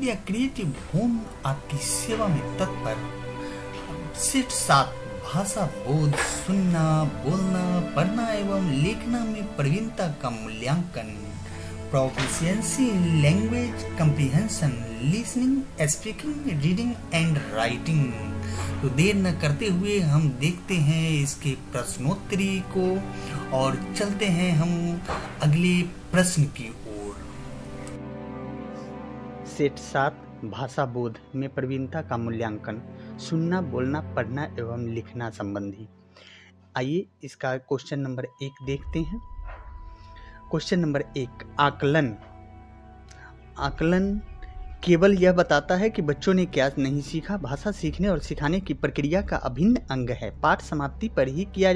Media creative home आपकी सेवा में तत्पर। सेट 7 भाषा बोध, सुनना, बोलना, पढ़ना एवं लिखना में प्रवीणता का मूल्यांकन, proficiency in language comprehension, listening, speaking, reading and writing. तो देर न करते हुए हम देखते हैं इसके प्रश्नोत्तरी को और चलते हैं हम अगले प्रश्न की ओर। सेट 7 भाषा बोध में प्रवीणता का मूल्यांकन, सुनना, बोलना, पढ़ना एवं लिखना संबंधी। आइए इसका क्वेश्चन नंबर 1 देखते हैं। क्वेश्चन नंबर 1, आकलन। आकलन केवल यह बताता है कि बच्चों ने क्या नहीं सीखा। भाषा सीखने और सिखाने की प्रक्रिया का अभिन्न अंग है। पाठ समाप्ति पर ही किया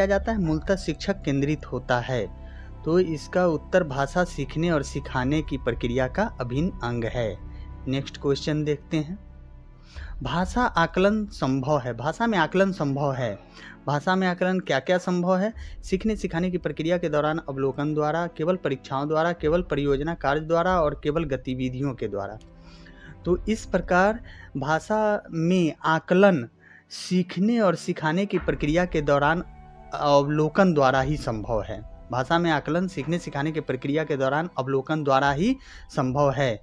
जाता है। मूलतः शिक्षक केंद्रित होता है। तो इसका उत्तर भाषा सीखने और सिखाने की प्रक्रिया का अभिन्न अंग है। नेक्स्ट क्वेश्चन देखते हैं। भाषा आकलन संभव है। भाषा में आकलन संभव है। भाषा में आकलन क्या क्या संभव है? सीखने सिखाने की प्रक्रिया के दौरान अवलोकन द्वारा, केवल परीक्षाओं द्वारा, केवल परियोजना कार्य द्वारा और केवल गतिविधियों के द्वारा। तो इस प्रकार भाषा में आकलन सीखने और सिखाने की प्रक्रिया के दौरान अवलोकन द्वारा ही संभव है। भाषा में आकलन सीखने सिखाने की प्रक्रिया के दौरान अवलोकन द्वारा ही संभव है।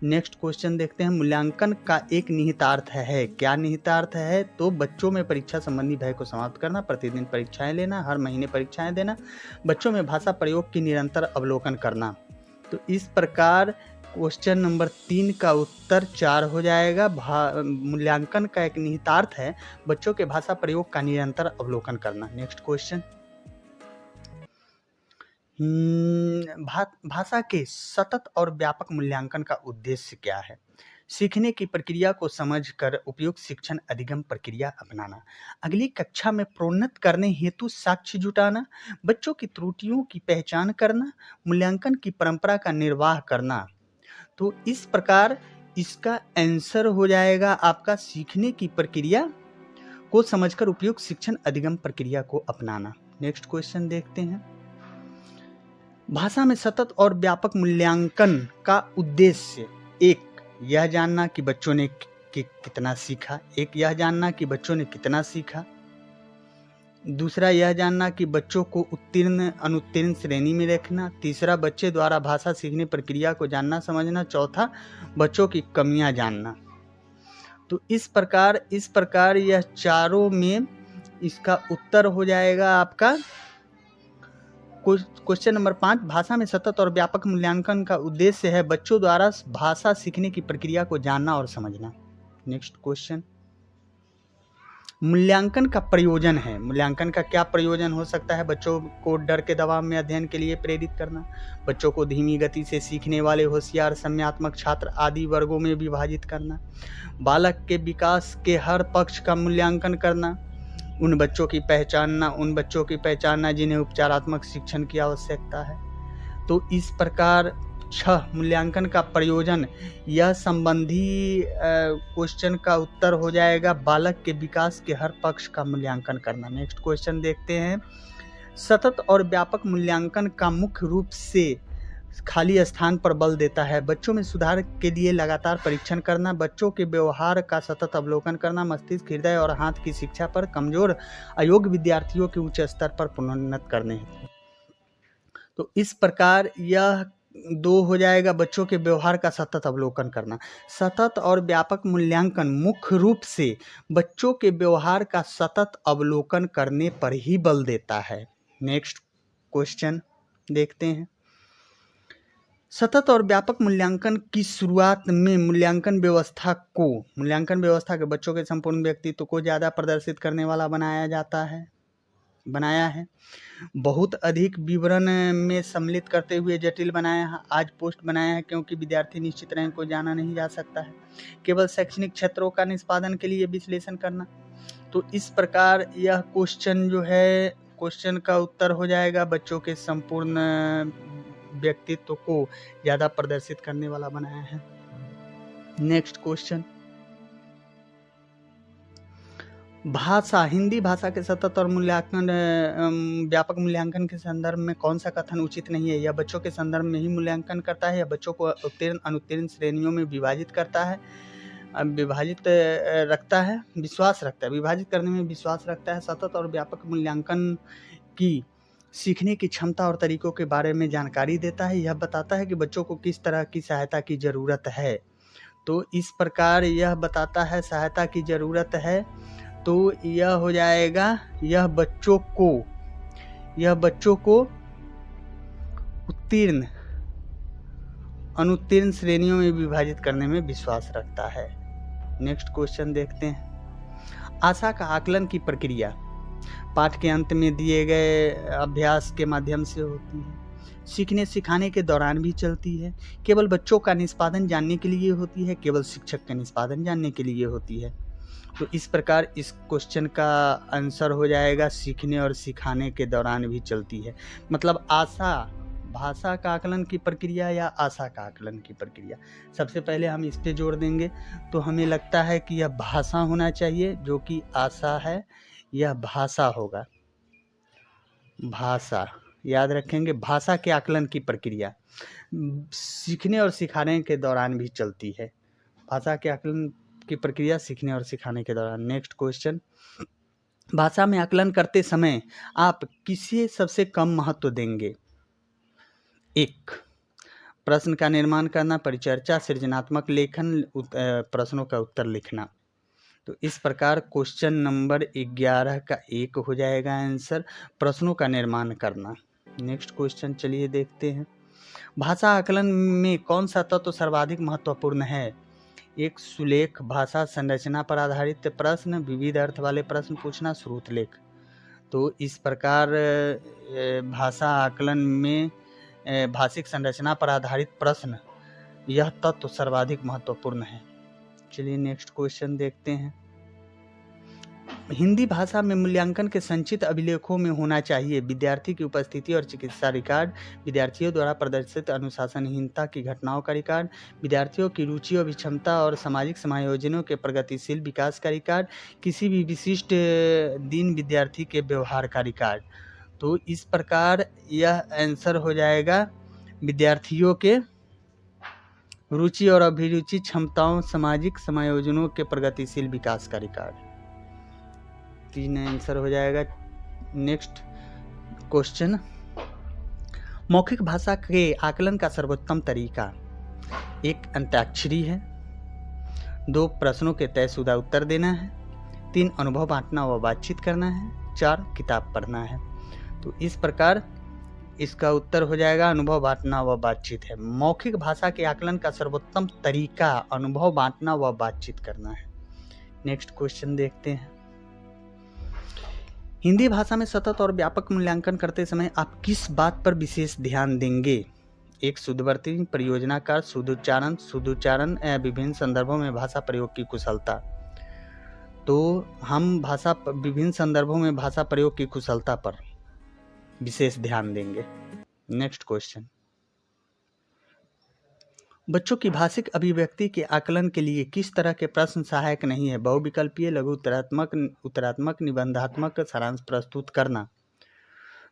नेक्स्ट क्वेश्चन देखते हैं। मूल्यांकन का एक निहितार्थ है। क्या निहितार्थ है? तो बच्चों में परीक्षा संबंधी भय को समाप्त करना, प्रतिदिन परीक्षाएं लेना, हर महीने परीक्षाएं देना, बच्चों में भाषा प्रयोग की निरंतर अवलोकन करना। तो इस प्रकार क्वेश्चन नंबर 3 का उत्तर 4 हो जाएगा। मूल्यांकन का एक निहितार्थ है बच्चों के भाषा प्रयोग का निरंतर अवलोकन करना। Next question. भाषा के सतत और व्यापक मूल्यांकन का उद्देश्य क्या है? सीखने की प्रक्रिया को समझकर उपयुक्त शिक्षण अधिगम प्रक्रिया अपनाना, अगली कक्षा में प्रोन्नत करने हेतु साक्ष्य जुटाना, बच्चों की त्रुटियों की पहचान करना, मूल्यांकन की परंपरा का निर्वाह करना। तो इस प्रकार इसका आंसर हो जाएगा आपका सीखने की प्रक्रिया को समझकर उपयुक्त शिक्षण अधिगम प्रक्रिया को अपनाना। नेक्स्ट क्वेश्चन देखते हैं। भाषा में सतत और व्यापक मूल्यांकन का उद्देश्य, एक, यह जानना कि बच्चों ने कितना सीखा। यह जानना कि बच्चों ने कितना सीखा। दूसरा, यह जानना कि बच्चों को उत्तीर्ण अनुत्तीर्ण श्रेणी में रखना। तीसरा, बच्चे द्वारा भाषा सीखने प्रक्रिया को जानना समझना। चौथा, बच्चों की कमियां जानना। तो इस प्रकार यह चारों में इसका उत्तर हो जाएगा आपका क्वेश्चन नंबर 5। भाषा में सतत और व्यापक मूल्यांकन का उद्देश्य है बच्चों द्वारा भाषा सीखने की प्रक्रिया को जानना और समझना। Next question. मूल्यांकन का प्रयोजन है। मूल्यांकन का क्या प्रयोजन हो सकता है? बच्चों को डर के दबाव में अध्ययन के लिए प्रेरित करना, बच्चों को धीमी गति से सीखने वाले, होशियार, सम्यात्मक छात्र आदि वर्गों में विभाजित करना, बालक के विकास के हर पक्ष का मूल्यांकन करना, उन बच्चों की पहचानना जिन्हें उपचारात्मक शिक्षण की आवश्यकता है। तो इस प्रकार 6 मूल्यांकन का प्रयोजन, यह संबंधी क्वेश्चन का उत्तर हो जाएगा बालक के विकास के हर पक्ष का मूल्यांकन करना। नेक्स्ट क्वेश्चन देखते हैं। सतत और व्यापक मूल्यांकन का मुख्य रूप से खाली स्थान पर बल देता है। बच्चों में सुधार के लिए लगातार परीक्षण करना, बच्चों के व्यवहार का सतत अवलोकन करना, मस्तिष्क, हृदय और हाथ की शिक्षा पर कमजोर अयोग्य विद्यार्थियों के उच्च स्तर पर प्रोन्नत करने हेतु। तो इस प्रकार यह 2 हो जाएगा, बच्चों के व्यवहार का सतत अवलोकन करना। सतत और व्यापक मूल्यांकन मुख्य रूप से बच्चों के व्यवहार का सतत अवलोकन करने पर ही बल देता है। नेक्स्ट क्वेश्चन देखते हैं। सतत और व्यापक मूल्यांकन की शुरुआत में मूल्यांकन व्यवस्था के बच्चों के संपूर्ण व्यक्तित्व को ज़्यादा प्रदर्शित करने वाला बनाया है। बहुत अधिक विवरण में सम्मिलित करते हुए जटिल बनाया है। आज पोस्ट बनाया है क्योंकि विद्यार्थी निश्चित रैंक को जाना नहीं जा सकता है। केवल शैक्षणिक क्षेत्रों का निष्पादन के लिए विश्लेषण करना। तो इस प्रकार यह क्वेश्चन का उत्तर हो जाएगा बच्चों के संपूर्ण व्यक्तित्व को ज़्यादा प्रदर्शित करने वाला बनाया है। Next question. भाषा, हिंदी भाषा के सतत और व्यापक मूल्यांकन के संदर्भ में कौन सा कथन उचित नहीं है? यह बच्चों के संदर्भ में ही मूल्यांकन करता है या बच्चों को उत्तीर्ण अनुत्तीर्ण श्रेणियों में विभाजित करता है, विश्वास रखता है, विभाजित करने में विश्वास रखता है। सतत और व्यापक मूल्यांकन की सीखने की क्षमता और तरीकों के बारे में जानकारी देता है। यह बताता है कि बच्चों को किस तरह की सहायता की ज़रूरत है। तो इस प्रकार यह बताता है सहायता की ज़रूरत है, तो यह हो जाएगा यह बच्चों को उत्तीर्ण अनुत्तीर्ण श्रेणियों में विभाजित करने में विश्वास रखता है। नेक्स्ट क्वेश्चन देखते हैं। आशा का आकलन की प्रक्रिया पाठ के अंत में दिए गए अभ्यास के माध्यम से होती है, सीखने सिखाने के दौरान भी चलती है, केवल बच्चों का निष्पादन जानने के लिए होती है, केवल शिक्षक का निष्पादन जानने के लिए होती है। तो इस प्रकार इस क्वेश्चन का आंसर हो जाएगा सीखने और सिखाने के दौरान भी चलती है। मतलब आशा भाषा का आकलन की प्रक्रिया या आशा का आकलन की प्रक्रिया। सबसे पहले हम इस पे जोड़ देंगे, तो हमें लगता है कि यह भाषा होना चाहिए, जो कि आशा है, यह भाषा होगा। भाषा याद रखेंगे, भाषा के आकलन की प्रक्रिया सीखने और सिखाने के दौरान भी चलती है। भाषा के आकलन की प्रक्रिया सीखने और सिखाने के दौरान। नेक्स्ट क्वेश्चन, भाषा में आकलन करते समय आप किसे सबसे कम महत्व देंगे? 1, प्रश्न का निर्माण करना, परिचर्चा, सृजनात्मक लेखन, प्रश्नों का उत्तर लिखना। तो इस प्रकार क्वेश्चन नंबर 11 का 1 हो जाएगा आंसर, प्रश्नों का निर्माण करना। नेक्स्ट क्वेश्चन चलिए देखते हैं। भाषा आकलन में कौन सा तत्व सर्वाधिक महत्वपूर्ण है? 1, सुलेख, भाषा संरचना पर आधारित प्रश्न, विविध अर्थ वाले प्रश्न पूछना, स्रोत लेख। तो इस प्रकार भाषा आकलन में भाषिक संरचना पर आधारित प्रश्न, यह तत्व सर्वाधिक महत्वपूर्ण है। चलिए नेक्स्ट क्वेश्चन देखते हैं। हिंदी भाषा में मूल्यांकन के संचित अभिलेखों में होना चाहिए विद्यार्थी की उपस्थिति और चिकित्सा रिकॉर्ड, विद्यार्थियों द्वारा प्रदर्शित अनुशासनहीनता की घटनाओं का रिकॉर्ड, विद्यार्थियों की रुचि और क्षमता और सामाजिक समायोजनों के प्रगतिशील विकास का रिकॉर्ड, किसी भी विशिष्ट दिन विद्यार्थी के व्यवहार का रिकॉर्ड। तो इस प्रकार यह आंसर हो जाएगा विद्यार्थियों के रुचि और अभिरुचि, क्षमताओं, सामाजिक समायोजनों के प्रगतिशील विकास का रिकॉर्ड। 3 आंसर हो जाएगा। नेक्स्ट क्वेश्चन, मौखिक भाषा के आकलन का सर्वोत्तम तरीका 1, अंताक्षरी है, 2, प्रश्नों के तयशुदा उत्तर देना है, 3, अनुभव बांटना व बातचीत करना है, 4, किताब पढ़ना है। तो इस प्रकार इसका उत्तर हो जाएगा अनुभव बांटना व बातचीत है। मौखिक भाषा के आकलन का सर्वोत्तम तरीका अनुभव बांटना व बातचीत करना है। नेक्स्ट क्वेश्चन देखते हैं। हिंदी भाषा में सतत और व्यापक मूल्यांकन करते समय आप किस बात पर विशेष ध्यान देंगे? 1, शुद्धवर्ती, परियोजनाकार, शुद्धोच्चारण विभिन्न संदर्भों में भाषा प्रयोग की कुशलता। तो हम विभिन्न संदर्भों में भाषा प्रयोग की कुशलता पर विशेष ध्यान देंगे। नेक्स्ट क्वेश्चन, बच्चों की भाषिक अभिव्यक्ति के आकलन के लिए किस तरह के प्रश्न सहायक नहीं है? बहुविकल्पीय, लघु उत्तरात्मक, निबंधात्मक, सारांश प्रस्तुत करना।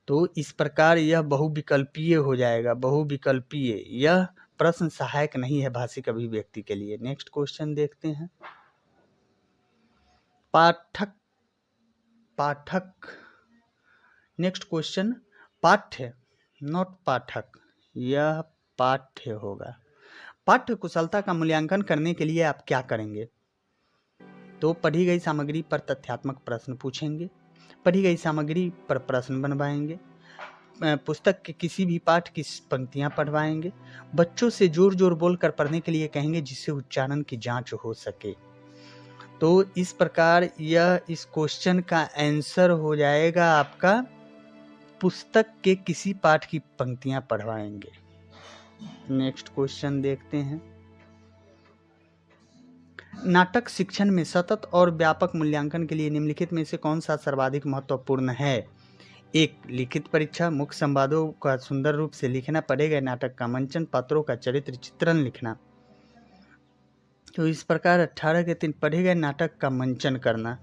तो इस प्रकार यह बहुविकल्पीय हो जाएगा। बहुविकल्पीय यह प्रश्न सहायक नहीं है भाषिक अभिव्यक्ति के लिए। नेक्स्ट क्वेश्चन देखते हैं। पाठक नेक्स्ट क्वेश्चन, पाठ्य नॉट पाठक, यह पाठ्य होगा। पाठ्य कुशलता का मूल्यांकन करने के लिए आप क्या करेंगे? तो पढ़ी गई सामग्री पर तथ्यात्मक प्रश्न पूछेंगे, पढ़ी गई सामग्री पर प्रश्न बनवाएंगे, पुस्तक के किसी भी पाठ की पंक्तियां पढ़वाएंगे, बच्चों से जोर जोर बोलकर पढ़ने के लिए कहेंगे जिससे उच्चारण की जांच हो सके। तो इस प्रकार यह इस क्वेश्चन का आंसर हो जाएगा आपका पुस्तक के किसी पाठ की पंक्तियां पढ़वाएंगे। नेक्स्ट क्वेश्चन देखते हैं। नाटक शिक्षण में सतत और व्यापक मूल्यांकन के लिए निम्नलिखित में से कौन सा सर्वाधिक महत्वपूर्ण है? 1, लिखित परीक्षा, मुख्य संवादों का सुंदर रूप से लिखना, पढ़े गए नाटक का मंचन, पात्रों का चरित्र चित्रण लिखना। तो इस प्रकार 18 के 3 पढ़े गए नाटक का मंचन करना,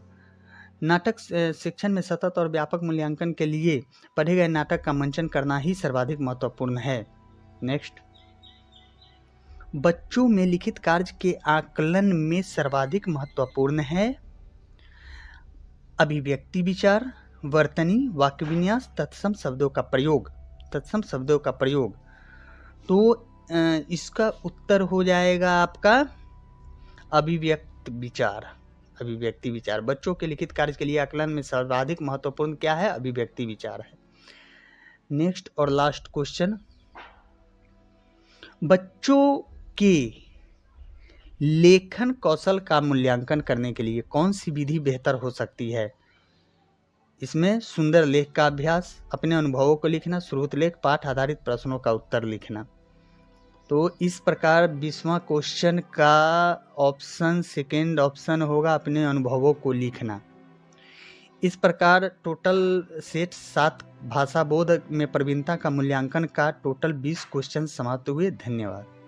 नाटक शिक्षण में सतत और व्यापक मूल्यांकन के लिए पढ़े गए नाटक का मंचन करना ही सर्वाधिक महत्वपूर्ण है। नेक्स्ट, बच्चों में लिखित कार्य के आकलन में सर्वाधिक महत्वपूर्ण है अभिव्यक्ति विचार, वर्तनी, वाक्य विन्यास, तत्सम शब्दों का प्रयोग। तत्सम शब्दों का प्रयोग, तो इसका उत्तर हो जाएगा आपका अभिव्यक्ति विचार। अभिव्यक्ति विचार बच्चों के लिखित कार्य के लिए आकलन में सर्वाधिक महत्वपूर्ण क्या है? अभिव्यक्ति विचार है। नेक्स्ट और लास्ट क्वेश्चन, बच्चों के लेखन कौशल का मूल्यांकन करने के लिए कौन सी विधि बेहतर हो सकती है? इसमें सुंदर लेख का अभ्यास, अपने अनुभवों को लिखना, श्रोत लेख, पाठ आधारित प्रश्नों का उत्तर लिखना। तो इस प्रकार 20वां क्वेश्चन का ऑप्शन सेकेंड ऑप्शन होगा अपने अनुभवों को लिखना। इस प्रकार टोटल सेट 7 भाषा बोध में प्रवीणता का मूल्यांकन का टोटल 20 क्वेश्चन समाप्त हुए। धन्यवाद।